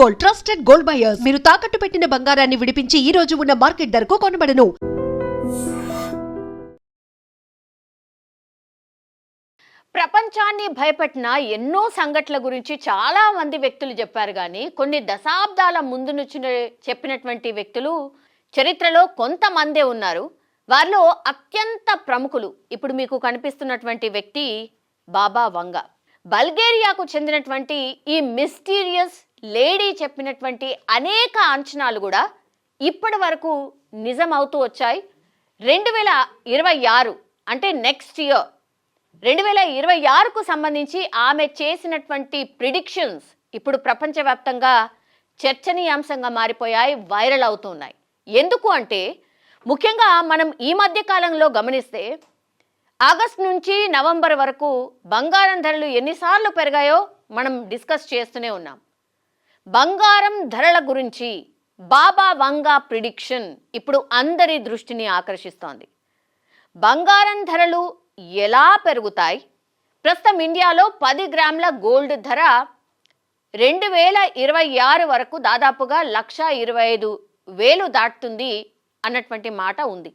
Gold, trusted gold buyers. మీరు తాకట్టు పెట్టిన బంగారాన్ని విడిపించి ఈ రోజు ఉన్న మార్కెట్ ధరకు కొనబడను. ప్రపంచాన్ని భయపెట్టిన ఎన్నో సంఘటనల గురించి చాలా మంది వ్యక్తులు చెప్పారు. కానీ కొన్ని దశాబ్దాల ముందు నుంచి చెప్పినటువంటి వ్యక్తులు చరిత్రలో కొంతమందే ఉన్నారు. వారిలో అత్యంత ప్రముఖులు ఇప్పుడు మీకు కనిపిస్తున్నటువంటి వ్యక్తి బాబా వంగా. బల్గేరియాకు చెందినటువంటి ఈ మిస్టీరియస్ లేడీ చెప్పినటువంటి అనేక అంచనాలు కూడా ఇప్పటి వరకు నిజమవుతూ వచ్చాయి. 2026 అంటే నెక్స్ట్ ఇయర్ 2026కు సంబంధించి ఆమె చేసినటువంటి ప్రిడిక్షన్స్ ఇప్పుడు ప్రపంచవ్యాప్తంగా చర్చనీయాంశంగా మారిపోయాయి, వైరల్ అవుతున్నాయి. ఎందుకు అంటే ముఖ్యంగా మనం ఈ మధ్య కాలంలో గమనిస్తే ఆగస్టు నుంచి నవంబర్ వరకు బంగారం ధరలు ఎన్నిసార్లు పెరిగాయో మనం డిస్కస్ చేస్తూనే ఉన్నాం. బంగారం ధరల గురించి బాబా వంగా ప్రిడిక్షన్ ఇప్పుడు అందరి దృష్టిని ఆకర్షిస్తోంది. బంగారం ధరలు ఎలా పెరుగుతాయి? ప్రస్తుతం ఇండియాలో 10 గ్రాముల గోల్డ్ ధర 2026 వరకు దాదాపుగా 1,25,000 దాటుతుంది అన్నటువంటి మాట ఉంది.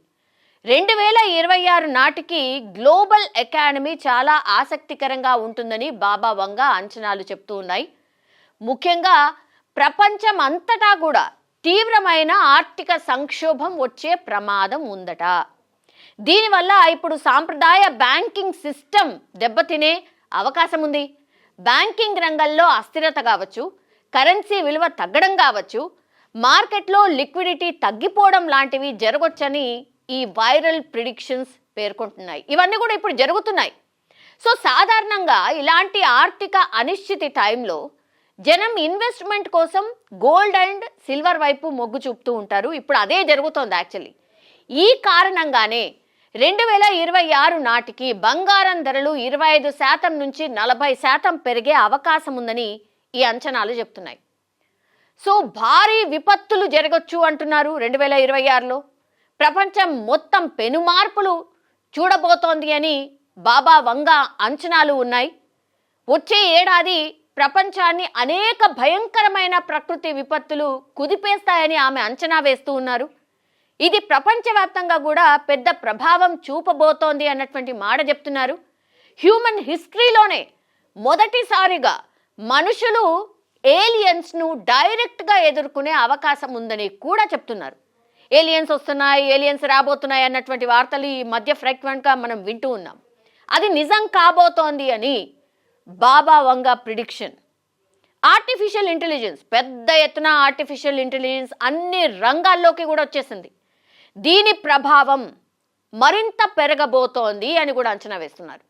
2026 నాటికి గ్లోబల్ ఎకానమీ చాలా ఆసక్తికరంగా ఉంటుందని బాబా వంగా అంచనాలు చెప్తూ ఉన్నాయి. ముఖ్యంగా ప్రపంచం అంతటా కూడా తీవ్రమైన ఆర్థిక సంక్షోభం వచ్చే ప్రమాదం ఉందట. దీనివల్ల ఇప్పుడు సాంప్రదాయ బ్యాంకింగ్ సిస్టమ్ దెబ్బతినే అవకాశం ఉంది. బ్యాంకింగ్ రంగంలో అస్థిరత కావచ్చు, కరెన్సీ విలువ తగ్గడం కావచ్చు, మార్కెట్లో లిక్విడిటీ తగ్గిపోవడం లాంటివి జరగొచ్చని ఈ వైరల్ ప్రిడిక్షన్స్ పేర్కొంటున్నాయి. ఇవన్నీ కూడా ఇప్పుడు జరుగుతున్నాయి. సో సాధారణంగా ఇలాంటి ఆర్థిక అనిశ్చితి టైంలో జనం ఇన్వెస్ట్మెంట్ కోసం గోల్డ్ అండ్ సిల్వర్ వైపు మొగ్గు చూపుతూ ఉంటారు. ఇప్పుడు అదే జరుగుతోంది యాక్చువల్లీ. ఈ కారణంగానే 2026 నాటికి బంగారం ధరలు 25% నుంచి 40% పెరిగే అవకాశం ఉందని ఈ అంచనాలు చెప్తున్నాయి. సో భారీ విపత్తులు జరగచ్చు అంటున్నారు 2026లో. ప్రపంచం మొత్తం పెనుమార్పులు చూడబోతోంది అని బాబా వంగా అంచనాలు ఉన్నాయి. వచ్చే ఏడాది ప్రపంచాన్ని అనేక భయంకరమైన ప్రకృతి విపత్తులు కుదిపేస్తాయని ఆమె అంచనా వేస్తూ ఉన్నారు. ఇది ప్రపంచవ్యాప్తంగా కూడా పెద్ద ప్రభావం చూపబోతోంది అన్నటువంటి మాట చెప్తున్నారు. హ్యూమన్ హిస్టరీలోనే మొదటిసారిగా మనుషులు ఏలియన్స్ను డైరెక్ట్గా ఎదుర్కొనే అవకాశం ఉందని కూడా చెప్తున్నారు. ఏలియన్స్ వస్తున్నాయి, ఏలియన్స్ రాబోతున్నాయి అన్నటువంటి వార్తలు ఈ మధ్య ఫ్రీక్వెంట్గా మనం వింటూ ఉన్నాం. అది నిజం కాబోతోంది అని బాబా వంగా ప్రిడిక్షన్. ఆర్టిఫిషియల్ ఇంటెలిజెన్స్, పెద్ద ఎత్తున ఆర్టిఫిషియల్ ఇంటెలిజెన్స్ అన్ని రంగాల్లోకి కూడా వచ్చేసింది. దీని ప్రభావం మరింత పెరగబోతోంది అని కూడా అంచనా వేస్తున్నారు.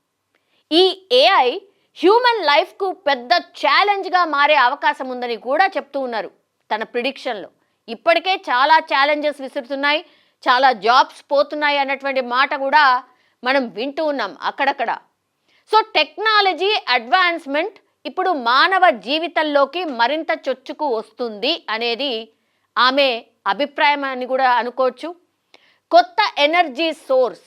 ఈ ఏఐ హ్యూమన్ లైఫ్కు పెద్ద ఛాలెంజ్గా మారే అవకాశం ఉందని కూడా చెప్తూ ఉన్నారు తన ప్రిడిక్షన్లో. ఇప్పటికే చాలా ఛాలెంజెస్ విసురుతున్నాయి, చాలా జాబ్స్ పోతున్నాయి అన్నటువంటి మాట కూడా మనం వింటూ ఉన్నాం అక్కడక్కడ. సో టెక్నాలజీ అడ్వాన్స్మెంట్ ఇప్పుడు మానవ జీవితంలోకి మరింత చొచ్చుకు వస్తుంది అనేది ఆమె అభిప్రాయం అని కూడా అనుకోవచ్చు. కొత్త ఎనర్జీ సోర్స్,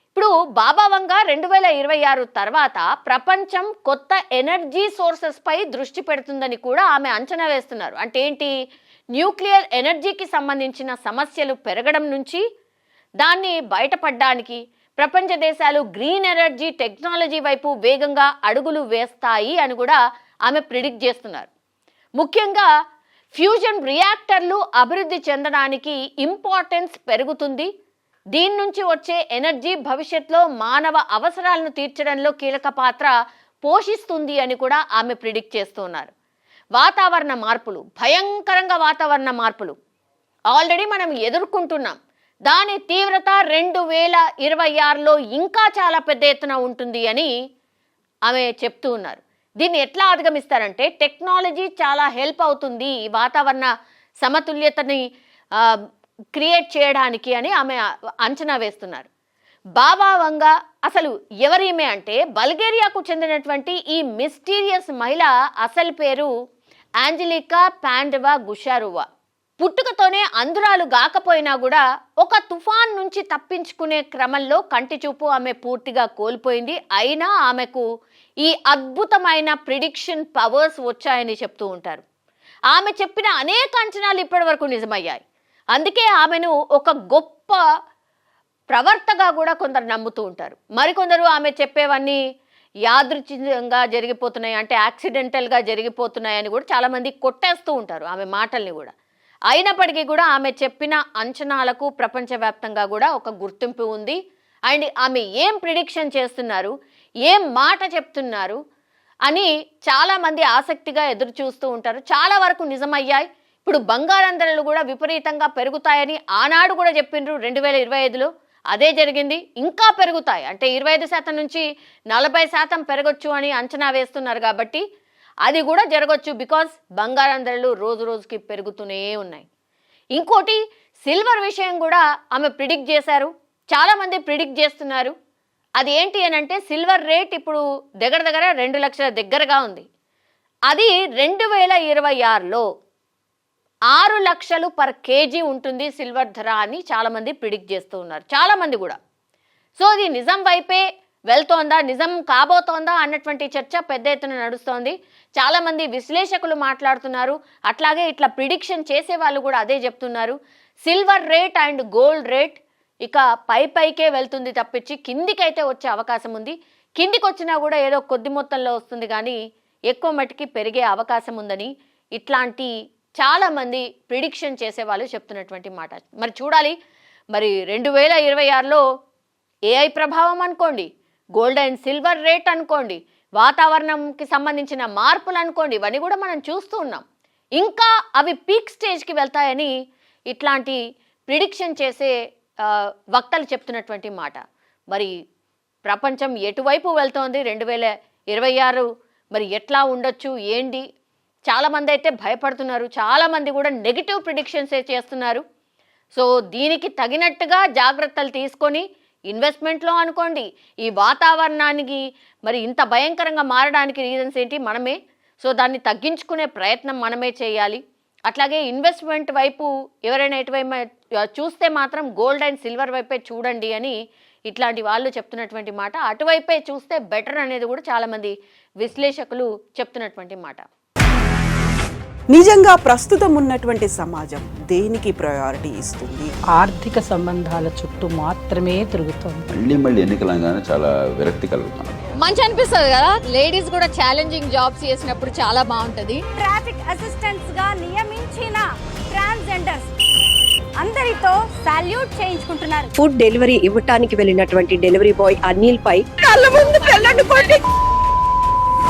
ఇప్పుడు బాబా వంగా 2026 తర్వాత ప్రపంచం కొత్త ఎనర్జీ సోర్సెస్ పై దృష్టి పెడుతుందని కూడా ఆమె అంచనా వేస్తున్నారు. అంటే ఏంటి? న్యూక్లియర్ ఎనర్జీకి సంబంధించిన సమస్యలు పెరగడం నుంచి దాన్ని బయటపడడానికి ప్రపంచ దేశాలు గ్రీన్ ఎనర్జీ టెక్నాలజీ వైపు వేగంగా అడుగులు వేస్తాయి అని కూడా ఆమె ప్రిడిక్ట్ చేస్తున్నారు. ముఖ్యంగా ఫ్యూజన్ రియాక్టర్లు అభివృద్ధి చెందడానికి ఇంపార్టెన్స్ పెరుగుతుంది. దీని నుంచి వచ్చే ఎనర్జీ భవిష్యత్తులో మానవ అవసరాలను తీర్చడంలో కీలక పాత్ర పోషిస్తుంది అని కూడా ఆమె ప్రిడిక్ట్ చేస్తున్నారు. వాతావరణ మార్పులు, భయంకరంగా వాతావరణ మార్పులు ఆల్రెడీ మనం ఎదుర్కొంటున్నాం. దాని తీవ్రత 2026లో ఇంకా చాలా పెద్ద ఎత్తున ఉంటుంది అని ఆమె చెప్తూ ఉన్నారు. దీన్ని ఎట్లా అధిగమిస్తారంటే టెక్నాలజీ చాలా హెల్ప్ అవుతుంది ఈ వాతావరణ సమతుల్యతని క్రియేట్ చేయడానికి అని ఆమె అంచనా వేస్తున్నారు. బాబా వంగా అసలు ఎవరిమే అంటే బల్గేరియాకు చెందినటువంటి ఈ మిస్టీరియస్ మహిళ అసలు పేరు ఆంజెలికా పాండవా గుషారోవా. పుట్టుకతోనే అంధురాలు గాకపోయినా కూడా ఒక తుఫాన్ నుంచి తప్పించుకునే క్రమంలో కంటి చూపు ఆమె పూర్తిగా కోల్పోయింది. అయినా ఆమెకు ఈ అద్భుతమైన ప్రిడిక్షన్ పవర్స్ వచ్చాయని చెప్తూ ఉంటారు. ఆమె చెప్పిన అనేక అంచనాలు ఇప్పటి వరకు నిజమయ్యాయి. అందుకే ఆమెను ఒక గొప్ప ప్రవర్తగా కూడా కొందరు నమ్ముతూ ఉంటారు. మరికొందరు ఆమె చెప్పేవన్నీ యాదృచ్ఛికంగా జరిగిపోతున్నాయి, అంటే యాక్సిడెంటల్గా జరిగిపోతున్నాయని కూడా చాలామంది కొట్టేస్తూ ఉంటారు ఆమె మాటల్ని కూడా. అయినప్పటికీ కూడా ఆమె చెప్పిన అంచనాలకు ప్రపంచవ్యాప్తంగా కూడా ఒక గుర్తింపు ఉంది. అండ్ ఆమె ఏం ప్రిడిక్షన్ చేస్తున్నారు, ఏం మాట చెప్తున్నారు అని చాలామంది ఆసక్తిగా ఎదురు చూస్తూ ఉంటారు. చాలా వరకు నిజమయ్యాయి. ఇప్పుడు బంగారం ధరలు కూడా విపరీతంగా పెరుగుతాయని ఆనాడు కూడా చెప్పిండ్రు 2025లో. అదే జరిగింది. ఇంకా పెరుగుతాయి, అంటే 25% నుంచి 40% పెరగొచ్చు అని అంచనా వేస్తున్నారు. కాబట్టి అది కూడా జరగచ్చు. బికాస్ బంగారం ధరలు రోజు రోజుకి పెరుగుతూనే ఉన్నాయి. ఇంకోటి సిల్వర్ విషయం కూడా ఆమె ప్రిడిక్ట్ చేశారు. చాలామంది ప్రిడిక్ట్ చేస్తున్నారు. అది ఏంటి అని అంటే సిల్వర్ రేట్ ఇప్పుడు దగ్గర 2 లక్షల దగ్గరగా ఉంది. అది 2026లో 6 లక్షలు పర్ కేజీ ఉంటుంది సిల్వర్ ధర అని చాలామంది ప్రిడిక్ట్ చేస్తూ ఉన్నారు, చాలామంది కూడా. సో అది నిజం వైపే వెళ్తోందా, నిజం కాబోతోందా అన్నటువంటి చర్చ పెద్ద ఎత్తున నడుస్తోంది. చాలామంది విశ్లేషకులు మాట్లాడుతున్నారు. అట్లాగే ఇట్లా ప్రిడిక్షన్ చేసే వాళ్ళు కూడా అదే చెప్తున్నారు. Silver rate and gold rate ఇక పైకే వెళ్తుంది తప్పించి కిందికైతే వచ్చే అవకాశం ఉంది. కిందికి వచ్చినా కూడా ఏదో కొద్ది మొత్తంలో వస్తుంది, కానీ ఎక్కువ మట్టుకి పెరిగే అవకాశం ఉందని ఇట్లాంటి చాలామంది ప్రిడిక్షన్ చేసే వాళ్ళు చెప్తున్నటువంటి మాట. మరి చూడాలి. మరి 2026లో ఏఐ ప్రభావం అనుకోండి, గోల్డ్ అండ్ సిల్వర్ రేట్ అనుకోండి, వాతావరణంకి సంబంధించిన మార్పులు అనుకోండి, ఇవన్నీ కూడా మనం చూస్తూ ఉన్నాం. ఇంకా అవి పీక్ స్టేజ్కి వెళ్తాయని ఇట్లాంటి ప్రిడిక్షన్ చేసే వక్తలు చెప్తున్నటువంటి మాట. మరి ప్రపంచం ఎటువైపు వెళ్తోంది 2026 మరి ఎట్లా ఉండొచ్చు ఏంటి? చాలామంది అయితే భయపడుతున్నారు, చాలామంది కూడా నెగిటివ్ ప్రిడిక్షన్స్ చేస్తున్నారు. సో దీనికి తగినట్టుగా జాగ్రత్తలు తీసుకొని ఇన్వెస్ట్మెంట్లో అనుకోండి, ఈ వాతావరణానికి మరి ఇంత భయంకరంగా మారడానికి రీజన్స్ ఏంటి? మనమే. సో దాన్ని తగ్గించుకునే ప్రయత్నం మనమే చేయాలి. అట్లాగే ఇన్వెస్ట్మెంట్ వైపు ఎవరైనా ఎటువైపు చూస్తే మాత్రం గోల్డ్ అండ్ సిల్వర్ వైపే చూడండి అని ఇట్లాంటి వాళ్ళు చెప్తున్నటువంటి మాట. అటువైపే చూస్తే బెటర్ అనేది కూడా చాలామంది విశ్లేషకులు చెప్తున్నటువంటి మాట. నిజంగా ప్రస్తుతం ఉన్నటువంటి సమాజం దేనికి ప్రయారిటీ ఇస్తుంది? ఆర్థిక సంబంధాల చుట్టూ మాత్రమే తిరుగుతోంది. మళ్ళీ ఎన్నికలంగానే చాలా విరక్తి కలుగుతున్నాం. మంచి అనిపిస్తుంది కదా, లేడీస్ కూడా ఛాలెంజింగ్ జాబ్స్ చేసినప్పుడు చాలా బాగుంటది. ట్రాఫిక్ అసిస్టెంట్స్ గా నియమించిన ట్రాన్స్జెండర్స్ అందరితో సాల్యూట్ చేయించుకుంటున్నారు. ఫుడ్ డెలివరీ ఇవ్వటానికి వెళ్ళినటువంటి డెలివరీ బాయ్ అనిల్ పై కళ్ళ ముందు